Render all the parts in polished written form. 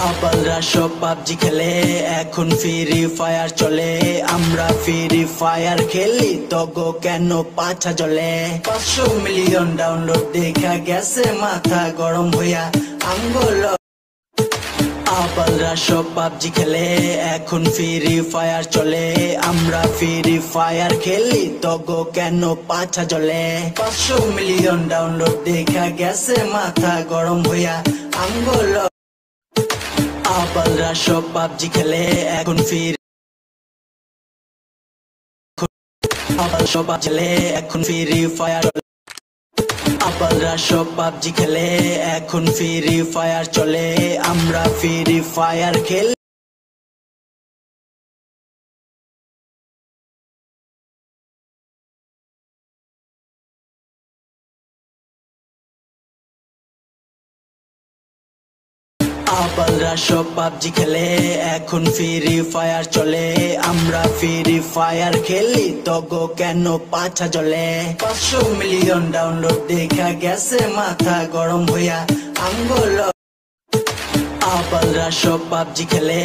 আবালরা সব পাবজি খেলে, এখন ফ্রি ফায়ার চলে। আমরা ফ্রি ফায়ার খেলি, তগো কেন পাছা জ্বলে। 500 মিলিয়ন ডাউনলোড দেখা গেছে মাথা গরম হইয়া আঙ্গুল। আবালরা সব পাবজি খেলে, এখন ফ্রি ফায়ার চলে। আমরা ফ্রি ফায়ার খেলি, তগো কেন পাছা জ্বলে। 500 মিলিয়ন ডাউনলোড দেখা গেছে মাথা গরম হইয়া আঙ্গুল। আবালরা সব পাবজি খেলে, এখন ফ্রি আবাল সব খেলে, এখন ফ্রি ফায়ার। আবালরা সব পাবজি খেলে, এখন ফ্রি ফায়ার চলে। আমরা ফ্রি ফায়ার খেলি। আবালরা সব পাবজি খেলে, এখন ফ্রি ফায়ার চলে। আমরা ফ্রি ফায়ার খেলি, তগো কেন পাছা জ্বলে। 500 মিলিয়ন ডাউনলোড দেখা গেছে মাথা গরম হইয়া আঙ্গুল। আবালরা সব পাবজি খেলে,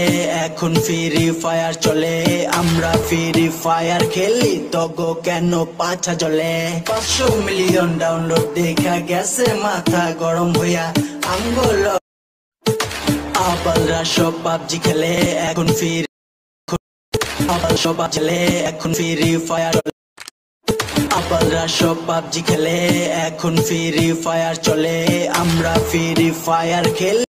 এখন ফ্রি ফায়ার চলে। আমরা ফ্রি ফায়ার খেলি, তগো কেন পাছা জ্বলে। 500 মিলিয়ন ডাউনলোড দেখা গেছে মাথা গরম হইয়া আঙ্গুল। আবালরা সব পাবজি খেলে, এখন ফ্রি আবাল সব খেলে, এখন ফ্রি ফায়ার। আবালরা সব পাবজি খেলে, এখন ফ্রি ফায়ার চলে। আমরা ফ্রি ফায়ার খেলি।